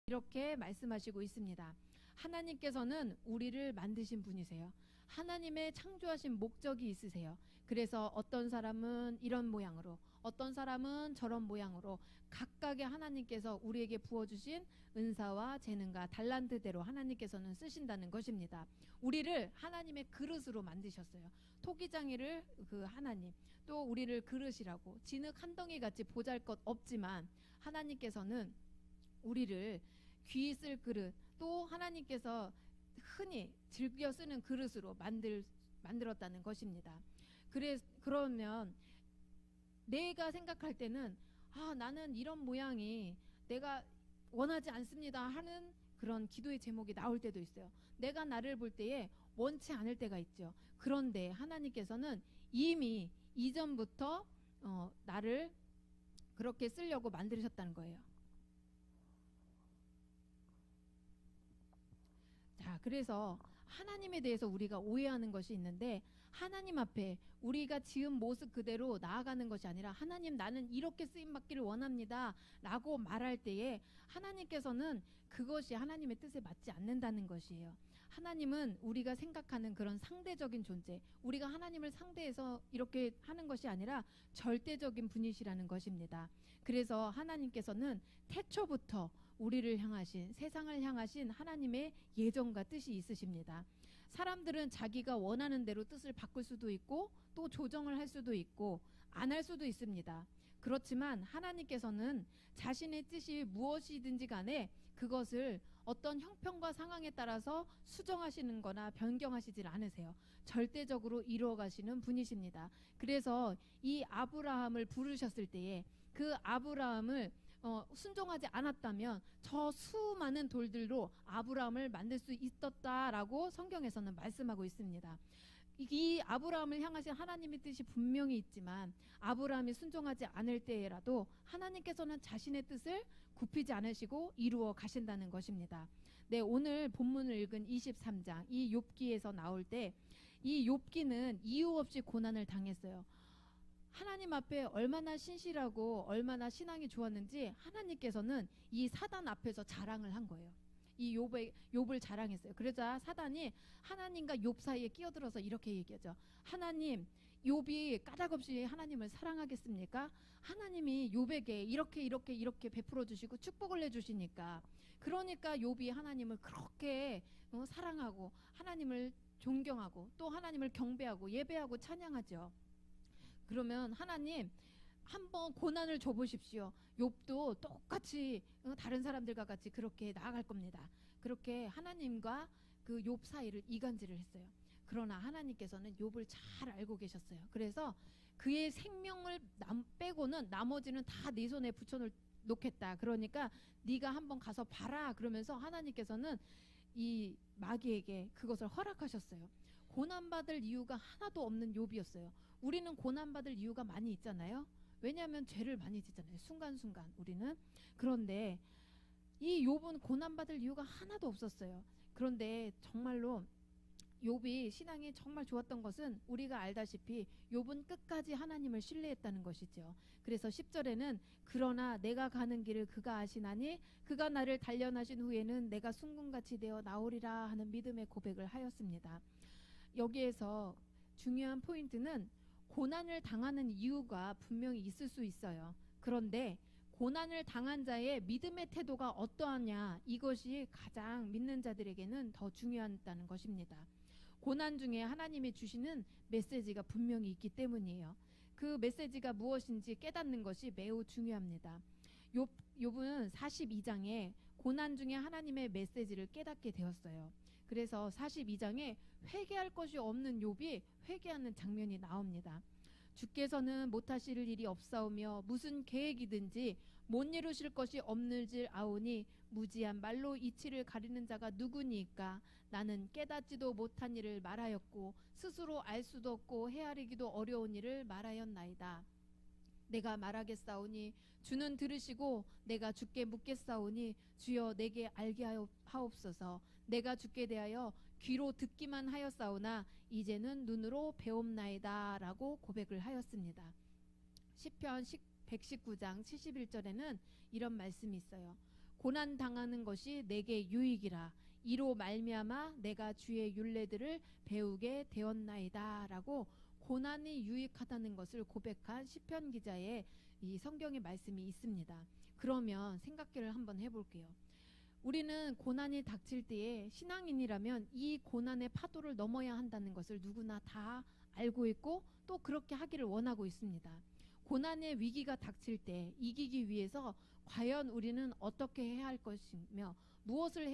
이렇게 말씀하시고 있습니다. 하나님께서는 우리를 만드신 분이세요. 하나님의 창조하신 목적이 있으세요. 그래서 어떤 사람은 이런 모양으로, 어떤 사람은 저런 모양으로 각각의 하나님께서 우리에게 부어주신 은사와 재능과 달란트대로 하나님께서는 쓰신다는 것입니다. 우리를 하나님의 그릇으로 만드셨어요. 토기장이를 그 하나님, 또 우리를 그릇이라고, 진흙 한 덩이 같이 보잘것 없지만 하나님께서는 우리를 귀 쓸 그릇, 또 하나님께서 흔히 즐겨 쓰는 그릇으로 만들었다는 것입니다. 그러면 내가 생각할 때는 나는 이런 모양이 내가 원하지 않습니다 하는 그런 기도의 제목이 나올 때도 있어요. 내가 나를 볼 때에 원치 않을 때가 있죠. 그런데 하나님께서는 이미 이전부터 나를 그렇게 쓰려고 만드셨다는 거예요. 자, 그래서 하나님에 대해서 우리가 오해하는 것이 있는데, 하나님 앞에 우리가 지은 모습 그대로 나아가는 것이 아니라, 하나님 나는 이렇게 쓰임받기를 원합니다 라고 말할 때에 하나님께서는 그것이 하나님의 뜻에 맞지 않는다는 것이에요. 하나님은 우리가 생각하는 그런 상대적인 존재, 우리가 하나님을 상대해서 이렇게 하는 것이 아니라 절대적인 분이시라는 것입니다. 그래서 하나님께서는 태초부터 우리를 향하신, 세상을 향하신 하나님의 예정과 뜻이 있으십니다. 사람들은 자기가 원하는 대로 뜻을 바꿀 수도 있고, 또 조정을 할 수도 있고, 안 할 수도 있습니다. 그렇지만 하나님께서는 자신의 뜻이 무엇이든지 간에 그것을 어떤 형편과 상황에 따라서 수정하시는 거나 변경하시질 않으세요. 절대적으로 이루어 가시는 분이십니다. 그래서 이 아브라함을 부르셨을 때에 그 아브라함을 순종하지 않았다면 저 수많은 돌들로 아브라함을 만들 수 있었다라고 성경에서는 말씀하고 있습니다. 이 아브라함을 향하신 하나님의 뜻이 분명히 있지만 아브라함이 순종하지 않을 때라도 하나님께서는 자신의 뜻을 굽히지 않으시고 이루어 가신다는 것입니다. 네, 오늘 본문을 읽은 23장 이 욥기에서 나올 때 이 욥기는 이유 없이 고난을 당했어요. 하나님 앞에 얼마나 신실하고 얼마나 신앙이 좋았는지 하나님께서는 이 사단 앞에서 자랑을 한 거예요. 이 욥을 자랑했어요. 그러자 사단이 하나님과 욥 사이에 끼어들어서 이렇게 얘기하죠. 하나님, 욥이 까닭없이 하나님을 사랑하겠습니까? 하나님이 욥에게 이렇게 베풀어 주시고 축복을 해주시니까, 그러니까 욥이 하나님을 그렇게 사랑하고 하나님을 존경하고 또 하나님을 경배하고 예배하고 찬양하죠. 그러면 하나님 한번 고난을 줘보십시오. 욥도 똑같이 다른 사람들과 같이 그렇게 나아갈 겁니다. 그렇게 하나님과 그 욥 사이를 이간질을 했어요. 그러나 하나님께서는 욥을 잘 알고 계셨어요. 그래서 그의 생명을 빼고는 나머지는 다 네 손에 붙여놓겠다. 그러니까 네가 한번 가서 봐라. 그러면서 하나님께서는 이 마귀에게 그것을 허락하셨어요. 고난받을 이유가 하나도 없는 욥이었어요. 우리는 고난받을 이유가 많이 있잖아요. 왜냐하면 죄를 많이 짓잖아요. 순간순간 우리는. 그런데 이 욥은 고난받을 이유가 하나도 없었어요. 그런데 정말로 욥이 신앙이 정말 좋았던 것은 우리가 알다시피 욥은 끝까지 하나님을 신뢰했다는 것이죠. 그래서 10절에는 그러나 내가 가는 길을 그가 아시나니 그가 나를 단련하신 후에는 내가 순금같이 되어 나오리라 하는 믿음의 고백을 하였습니다. 여기에서 중요한 포인트는 고난을 당하는 이유가 분명히 있을 수 있어요. 그런데 고난을 당한 자의 믿음의 태도가 어떠하냐, 이것이 가장 믿는 자들에게는 더 중요하다는 것입니다. 고난 중에 하나님이 주시는 메시지가 분명히 있기 때문이에요. 그 메시지가 무엇인지 깨닫는 것이 매우 중요합니다. 욥은 42장에 고난 중에 하나님의 메시지를 깨닫게 되었어요. 그래서 42장에 회개할 것이 없는 욥이 회개하는 장면이 나옵니다. 주께서는 못하실 일이 없사오며 무슨 계획이든지 못 이루실 것이 없는 줄 아오니 무지한 말로 이치를 가리는 자가 누구니까. 나는 깨닫지도 못한 일을 말하였고 스스로 알 수도 없고 헤아리기도 어려운 일을 말하였나이다. 내가 말하겠사오니 주는 들으시고 내가 주께 묻겠사오니 주여 내게 알게 하옵소서. 내가 주께 대하여 귀로 듣기만 하였사오나 이제는 눈으로 배옵나이다 라고 고백을 하였습니다. 시편 119장 71절에는 이런 말씀이 있어요. 고난 당하는 것이 내게 유익이라. 이로 말미암아 내가 주의 율례들을 배우게 되었나이다라고 고난이 유익하다는 것을 고백한 시편 기자의 이 성경의 말씀이 있습니다. 그러면 생각을 한번 해볼게요. 우리는 고난이 닥칠 때에 신앙인이라면 이 고난의 파도를 넘어야 한다는 것을 누구나 다 알고 있고 또 그렇게 하기를 원하고 있습니다. 고난의 위기가 닥칠 때 이기기 위해서 과연 우리는 어떻게 해야 할 것이며 무엇을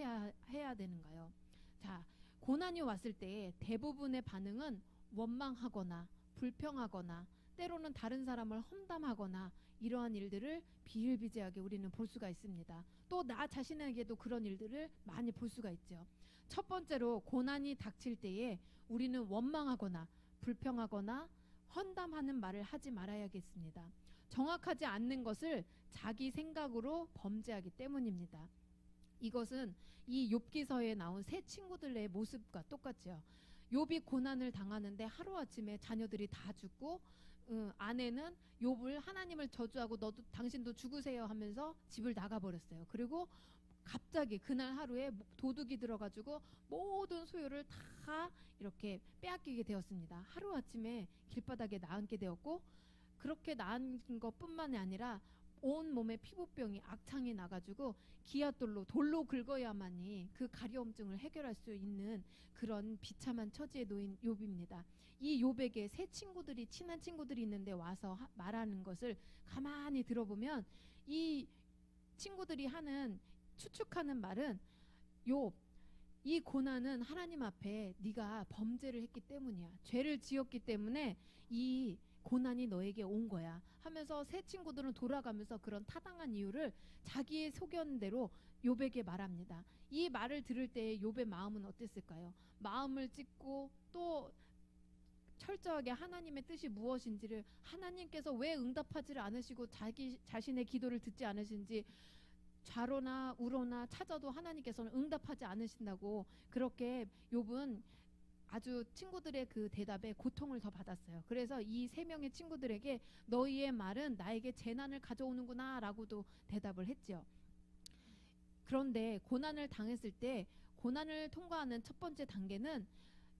해야 되는가요? 자, 고난이 왔을 때 대부분의 반응은 원망하거나 불평하거나 때로는 다른 사람을 험담하거나 이러한 일들을 비일비재하게 우리는 볼 수가 있습니다. 또 나 자신에게도 그런 일들을 많이 볼 수가 있죠. 첫 번째로 고난이 닥칠 때에 우리는 원망하거나 불평하거나 험담하는 말을 하지 말아야겠습니다. 정확하지 않는 것을 자기 생각으로 범죄하기 때문입니다. 이것은 이 욥기서에 나온 세 친구들의 모습과 똑같죠. 욥이 고난을 당하는데 하루아침에 자녀들이 다 죽고 아내는 욥을 하나님을 저주하고 너도 당신도 죽으세요 하면서 집을 나가버렸어요. 그리고 갑자기 그날 하루에 도둑이 들어가지고 모든 소유를 다 이렇게 빼앗기게 되었습니다. 하루아침에 길바닥에 나앉게 되었고 그렇게 나앉은 것뿐만이 아니라 온 몸에 피부병이 악창이 나가지고 돌로 긁어야만이 그 가려움증을 해결할 수 있는 그런 비참한 처지에 놓인 욥입니다. 이 욥에게 세 친구들이 친한 친구들이 있는데 와서 말하는 것을 가만히 들어보면 이 친구들이 추측하는 말은 욥, 이 고난은 하나님 앞에 네가 범죄를 했기 때문이야. 죄를 지었기 때문에 이 고난이 너에게 온 거야 하면서 세 친구들은 돌아가면서 그런 타당한 이유를 자기의 소견대로 욥에게 말합니다. 이 말을 들을 때 욥의 마음은 어땠을까요? 마음을 찢고 또 철저하게 하나님의 뜻이 무엇인지를 하나님께서 왜 응답하지를 않으시고 자기 자신의 기도를 듣지 않으신지 좌로나 우로나 찾아도 하나님께서는 응답하지 않으신다고 그렇게 욥은 아주 친구들의 그 대답에 고통을 더 받았어요. 그래서 이 세 명의 친구들에게 너희의 말은 나에게 재난을 가져오는구나 라고도 대답을 했죠. 그런데 고난을 당했을 때 고난을 통과하는 첫 번째 단계는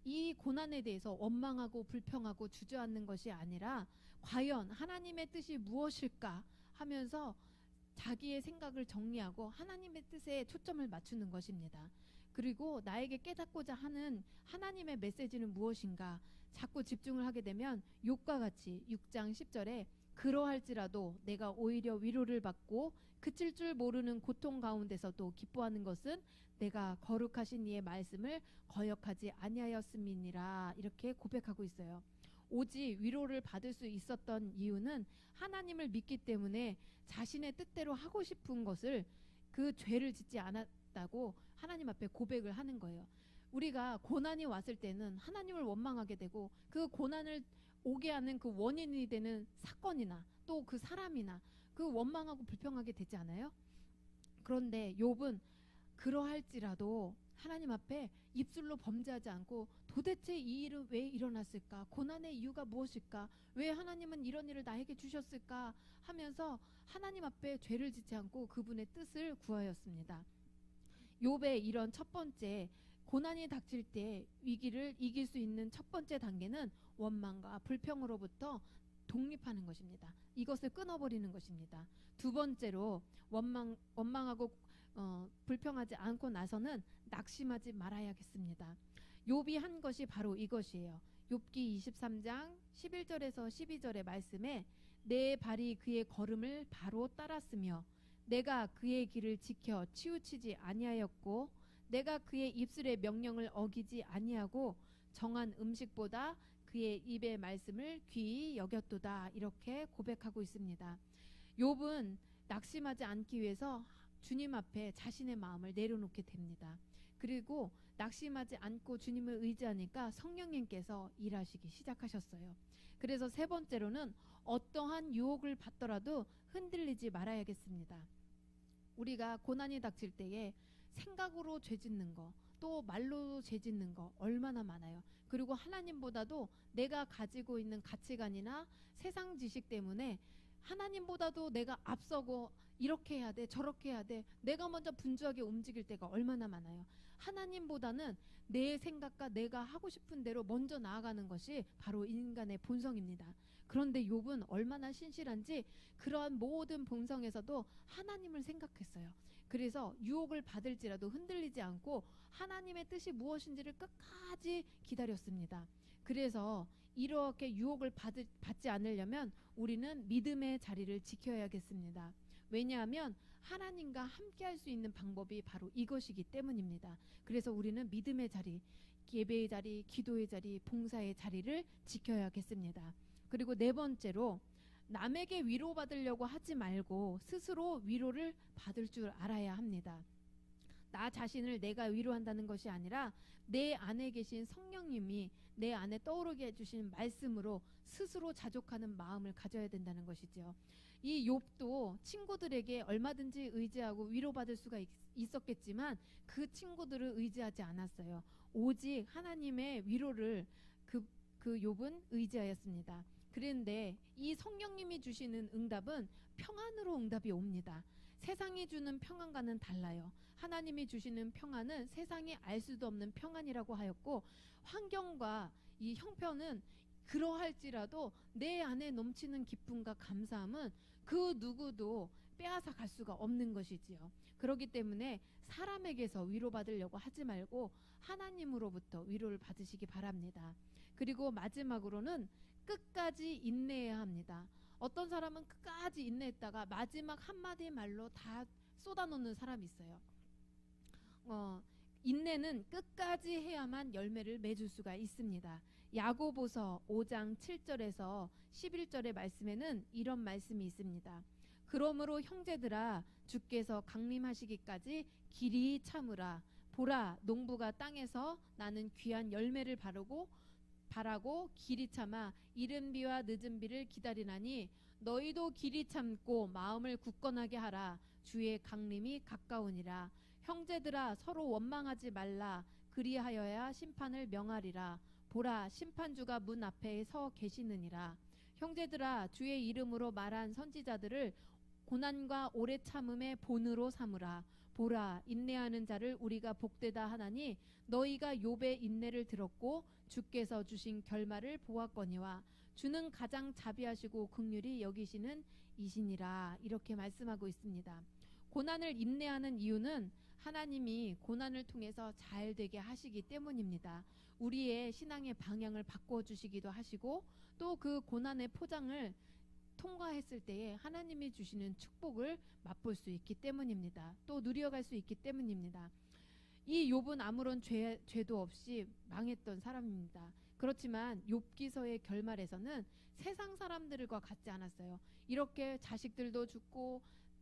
이 고난에 대해서 원망하고 불평하고 주저앉는 것이 아니라 과연 하나님의 뜻이 무엇일까 하면서 자기의 생각을 정리하고 하나님의 뜻에 초점을 맞추는 것입니다. 그리고 나에게 깨닫고자 하는 하나님의 메시지는 무엇인가 자꾸 집중을 하게 되면 욥과 같이 6장 10절에 그러할지라도 내가 오히려 위로를 받고 그칠 줄 모르는 고통 가운데서도 기뻐하는 것은 내가 거룩하신 이의 말씀을 거역하지 아니하였음이니라 이렇게 고백하고 있어요. 오직 위로를 받을 수 있었던 이유는 하나님을 믿기 때문에 자신의 뜻대로 하고 싶은 것을 그 죄를 짓지 않았다고 하나님 앞에 고백을 하는 거예요. 우리가 고난이 왔을 때는 하나님을 원망하게 되고 그 고난을 오게 하는 그 원인이 되는 사건이나 또 그 사람이나 그 원망하고 불평하게 되지 않아요? 그런데 욥은 그러할지라도 하나님 앞에 입술로 범죄하지 않고 도대체 이 일은 왜 일어났을까? 고난의 이유가 무엇일까? 왜 하나님은 이런 일을 나에게 주셨을까? 하면서 하나님 앞에 죄를 짓지 않고 그분의 뜻을 구하였습니다. 욥의 이런 첫 번째 고난이 닥칠 때 위기를 이길 수 있는 첫 번째 단계는 원망과 불평으로부터 독립하는 것입니다. 이것을 끊어버리는 것입니다. 두 번째로 원망하고 불평하지 않고 나서는 낙심하지 말아야겠습니다. 욥이 한 것이 바로 이것이에요. 욥기 23장 11절에서 12절의 말씀에 내 발이 그의 걸음을 바로 따랐으며 내가 그의 길을 지켜 치우치지 아니하였고 내가 그의 입술의 명령을 어기지 아니하고 정한 음식보다 그의 입의 말씀을 귀히 여겼도다 이렇게 고백하고 있습니다. 욥은 낙심하지 않기 위해서 주님 앞에 자신의 마음을 내려놓게 됩니다. 그리고 낙심하지 않고 주님을 의지하니까 성령님께서 일하시기 시작하셨어요. 그래서 세 번째로는 어떠한 유혹을 받더라도 흔들리지 말아야겠습니다. 우리가 고난이 닥칠 때에 생각으로 죄짓는 거, 또 말로 죄짓는 거 얼마나 많아요. 그리고 하나님보다도 내가 가지고 있는 가치관이나 세상 지식 때문에 하나님보다도 내가 앞서고 이렇게 해야 돼, 저렇게 해야 돼, 내가 먼저 분주하게 움직일 때가 얼마나 많아요. 하나님보다는 내 생각과 내가 하고 싶은 대로 먼저 나아가는 것이 바로 인간의 본성입니다. 그런데 욥은 얼마나 신실한지 그러한 모든 본성에서도 하나님을 생각했어요. 그래서 유혹을 받을지라도 흔들리지 않고 하나님의 뜻이 무엇인지를 끝까지 기다렸습니다. 그래서 이렇게 유혹을 받지 않으려면 우리는 믿음의 자리를 지켜야겠습니다. 왜냐하면 하나님과 함께 할 수 있는 방법이 바로 이것이기 때문입니다. 그래서 우리는 믿음의 자리, 예배의 자리, 기도의 자리, 봉사의 자리를 지켜야겠습니다. 그리고 네 번째로 남에게 위로받으려고 하지 말고 스스로 위로를 받을 줄 알아야 합니다. 나 자신을 내가 위로한다는 것이 아니라 내 안에 계신 성령님이 내 안에 떠오르게 해주신 말씀으로 스스로 자족하는 마음을 가져야 된다는 것이죠. 이 욥도 친구들에게 얼마든지 의지하고 위로받을 수가 있었겠지만 그 친구들을 의지하지 않았어요. 오직 하나님의 위로를 그 욥은 의지하였습니다. 그런데 이 성령님이 주시는 응답은 평안으로 응답이 옵니다. 세상이 주는 평안과는 달라요. 하나님이 주시는 평안은 세상이 알 수도 없는 평안이라고 하였고, 환경과 이 형편은 그러할지라도 내 안에 넘치는 기쁨과 감사함은 그 누구도 빼앗아 갈 수가 없는 것이지요. 그렇기 때문에 사람에게서 위로받으려고 하지 말고 하나님으로부터 위로를 받으시기 바랍니다. 그리고 마지막으로는 끝까지 인내해야 합니다. 어떤 사람은 끝까지 인내했다가 마지막 한마디 말로 다 쏟아놓는 사람이 있어요. 인내는 끝까지 해야만 열매를 맺을 수가 있습니다. 야고보서 5장 7절에서 11절의 말씀에는 이런 말씀이 있습니다. 그러므로 형제들아, 주께서 강림하시기까지 길이 참으라. 보라, 농부가 땅에서 나는 귀한 열매를 바라고 길이 참아 이른 비와 늦은 비를 기다리나니 너희도 길이 참고 마음을 굳건하게 하라. 주의 강림이 가까우니라. 형제들아, 서로 원망하지 말라. 그리하여야 심판을 명하리라. 보라, 심판주가 문 앞에 서 계시느니라. 형제들아, 주의 이름으로 말한 선지자들을 고난과 오래 참음의 본으로 삼으라. 보라, 인내하는 자를 우리가 복되다 하나니 너희가 욥의 인내를 들었고 주께서 주신 결말을 보았거니와 주는 가장 자비하시고 긍휼히 여기시는 이시니라. 이렇게 말씀하고 있습니다. 고난을 인내하는 이유는 하나님이 고난을 통해서 잘 되게 하시기 때문입니다. 우리의 신앙의 방향을 바꿔주시기도 하시고 또 그 고난의 포장을 통과했을 때에 하나님이 주시는 축복을 맛볼 수 있기 때문입니다. 또 누려갈 수 있기 때문입니다. 이 욥은 아무런 죄도 없이 망했던 사람입니다. 그렇지만 욥기서의 결말에서는 세상 사람들과 같지 않았어요. 이렇게 자식들도 죽고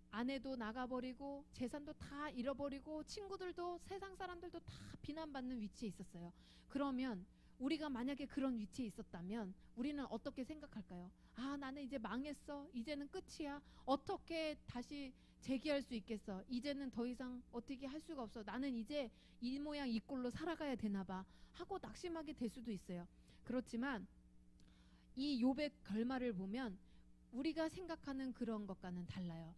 아내도 나가버리고 재산도 다 잃어버리고 친구들도 세상 사람들도 다 비난받는 위치에 있었어요. 그러면 우리가 만약에 그런 위치에 있었다면 우리는 어떻게 생각할까요? 아, 나는 이제 망했어. 이제는 끝이야. 어떻게 다시 재기할 수 있겠어. 이제는 더 이상 어떻게 할 수가 없어. 나는 이제 이 모양 이 꼴로 살아가야 되나 봐 하고 낙심하게 될 수도 있어요. 그렇지만 이 욥의 결말을 보면 우리가 생각하는 그런 것과는 달라요.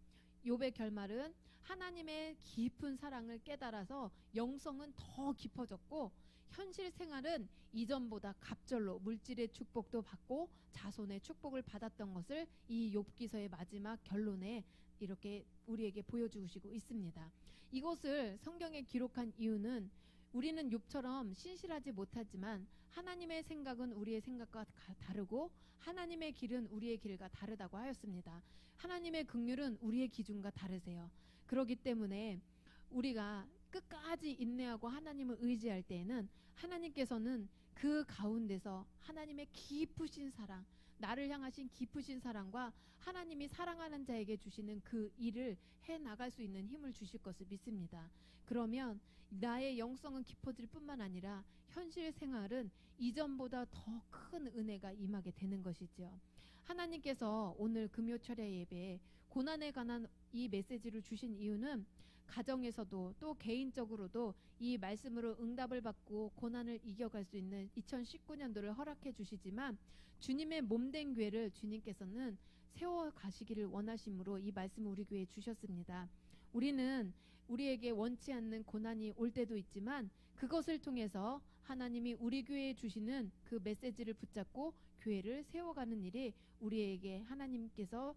욥의 결말은 하나님의 깊은 사랑을 깨달아서 영성은 더 깊어졌고 현실 생활은 이전보다 갑절로 물질의 축복도 받고 자손의 축복을 받았던 것을 이 욥기서의 마지막 결론에 이렇게 우리에게 보여주시고 있습니다. 이것을 성경에 기록한 이유는 우리는 욥처럼 신실하지 못하지만 하나님의 생각은 우리의 생각과 다르고 하나님의 길은 우리의 길과 다르다고 하였습니다. 하나님의 긍휼은 우리의 기준과 다르세요. 그렇기 때문에 우리가 끝까지 인내하고 하나님을 의지할 때에는 하나님께서는 그 가운데서 하나님의 깊으신 사랑, 나를 향하신 깊으신 사랑과 하나님이 사랑하는 자에게 주시는 그 일을 해나갈 수 있는 힘을 주실 것을 믿습니다. 그러면 나의 영성은 깊어질 뿐만 아니라 현실 생활은 이전보다 더 큰 은혜가 임하게 되는 것이죠. 하나님께서 오늘 금요철야 예배에 고난에 관한 이 메시지를 주신 이유는 가정에서도 또 개인적으로도 이 말씀으로 응답을 받고 고난을 이겨갈 수 있는 2019년도를 허락해 주시지만 주님의 몸된 교회를 주님께서는 세워가시기를 원하심으로 이 말씀을 우리 교회에 주셨습니다. 우리는 우리에게 원치 않는 고난이 올 때도 있지만 그것을 통해서 하나님이 우리 교회에 주시는 그 메시지를 붙잡고 교회를 세워가는 일이 우리에게 하나님께서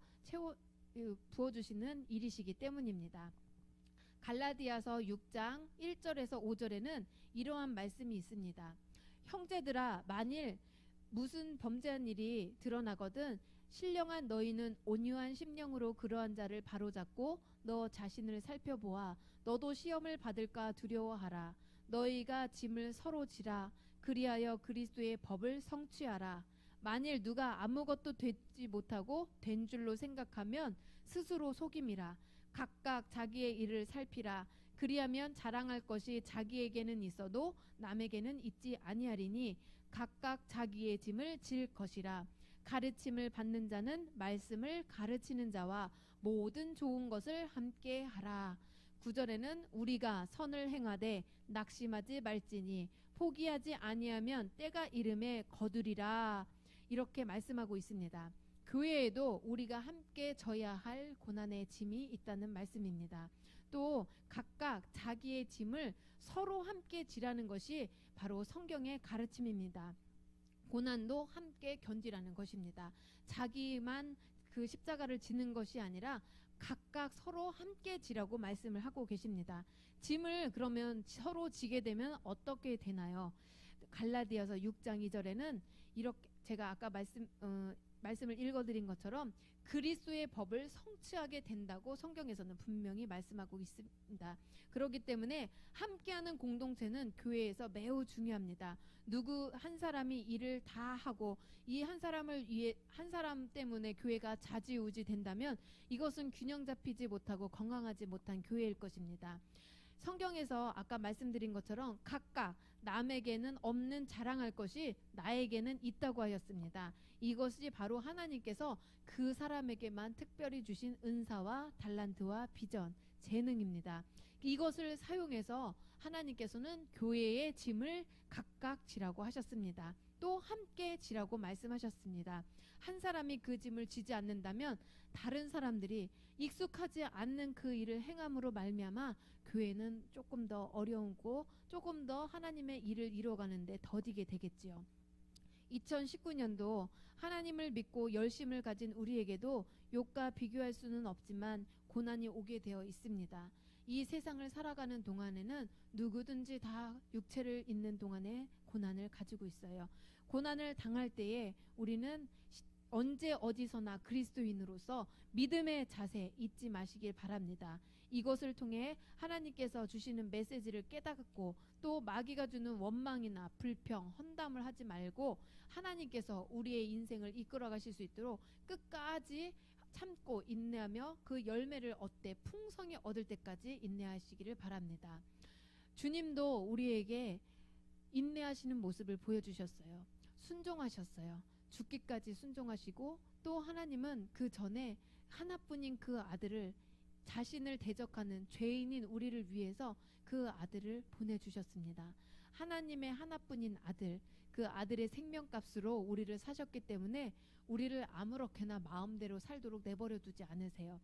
부어주시는 일이시기 때문입니다. 갈라디아서 6장 1절에서 5절에는 이러한 말씀이 있습니다. 형제들아, 만일 무슨 범죄한 일이 드러나거든 신령한 너희는 온유한 심령으로 그러한 자를 바로잡고 너 자신을 살펴보아 너도 시험을 받을까 두려워하라. 너희가 짐을 서로 지라. 그리하여 그리스도의 법을 성취하라. 만일 누가 아무것도 되지 못하고 된 줄로 생각하면 스스로 속임이라. 각각 자기의 일을 살피라. 그리하면 자랑할 것이 자기에게는 있어도 남에게는 있지 아니하리니 각각 자기의 짐을 질 것이라. 가르침을 받는 자는 말씀을 가르치는 자와 모든 좋은 것을 함께 하라. 9절에는 우리가 선을 행하되 낙심하지 말지니 포기하지 아니하면 때가 이름에 거두리라. 이렇게 말씀하고 있습니다. 교회에도 우리가 함께 져야 할 고난의 짐이 있다는 말씀입니다. 또 각각 자기의 짐을 서로 함께 지라는 것이 바로 성경의 가르침입니다. 고난도 함께 견디라는 것입니다. 자기만 그 십자가를 지는 것이 아니라 각각 서로 함께 지라고 말씀을 하고 계십니다. 짐을 그러면 서로 지게 되면 어떻게 되나요? 갈라디아서 6장 2절에는 이렇게 제가 아까 말씀을 읽어드린 것처럼 그리스도의 법을 성취하게 된다고 성경에서는 분명히 말씀하고 있습니다. 그렇기 때문에 함께하는 공동체는 교회에서 매우 중요합니다. 누구 한 사람이 일을 다 하고 이 한 사람을 위해 한 사람 때문에 교회가 좌지우지 된다면 이것은 균형 잡히지 못하고 건강하지 못한 교회일 것입니다. 성경에서 아까 말씀드린 것처럼 각각 남에게는 없는 자랑할 것이 나에게는 있다고 하였습니다. 이것이 바로 하나님께서 그 사람에게만 특별히 주신 은사와 달란트와 비전, 재능입니다. 이것을 사용해서 하나님께서는 교회의 짐을 각각 지라고 하셨습니다. 또 함께 지라고 말씀하셨습니다. 한 사람이 그 짐을 지지 않는다면 다른 사람들이 익숙하지 않는 그 일을 행함으로 말미암아 교회는 조금 더 어려우고 조금 더 하나님의 일을 이루어가는데 더디게 되겠지요. 2019년도 하나님을 믿고 열심을 가진 우리에게도 욕과 비교할 수는 없지만 고난이 오게 되어 있습니다. 이 세상을 살아가는 동안에는 누구든지 다 육체를 있는 동안에 고난을 가지고 있어요. 고난을 당할 때에 우리는 언제 어디서나 그리스도인으로서 믿음의 자세 잊지 마시길 바랍니다. 이것을 통해 하나님께서 주시는 메시지를 깨닫고 또 마귀가 주는 원망이나 불평, 험담을 하지 말고 하나님께서 우리의 인생을 이끌어 가실 수 있도록 끝까지 참고 인내하며 그 열매를 얻되 풍성히 얻을 때까지 인내하시기를 바랍니다. 주님도 우리에게 인내하시는 모습을 보여주셨어요. 순종하셨어요. 죽기까지 순종하시고 또 하나님은 그 전에 하나뿐인 그 아들을 자신을 대적하는 죄인인 우리를 위해서 그 아들을 보내주셨습니다. 하나님의 하나뿐인 아들, 그 아들의 생명값으로 우리를 사셨기 때문에 우리를 아무렇게나 마음대로 살도록 내버려 두지 않으세요.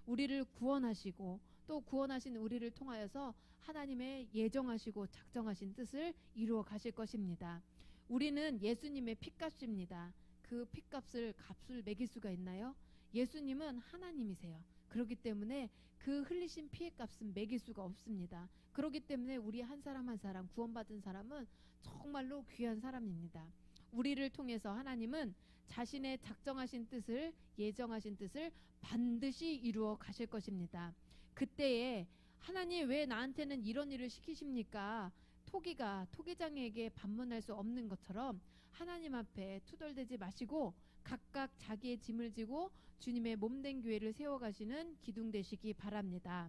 우리를 구원하시고 또 구원하신 우리를 통하여서 하나님의 예정하시고 작정하신 뜻을 이루어 가실 것입니다. 우리는 예수님의 피값입니다. 그 피값을 값을 매길 수가 있나요? 예수님은 하나님이세요. 그렇기 때문에 그 흘리신 피의 값은 매길 수가 없습니다. 그렇기 때문에 우리 한 사람 한 사람 구원받은 사람은 정말로 귀한 사람입니다. 우리를 통해서 하나님은 자신의 작정하신 뜻을 예정하신 뜻을 반드시 이루어 가실 것입니다. 그때에 하나님 왜 나한테는 이런 일을 시키십니까? 토기가 토기장에게 반문할 수 없는 것처럼 하나님 앞에 투덜대지 마시고 각각 자기의 짐을 지고 주님의 몸된 교회를 세워가시는 기둥 되시기 바랍니다.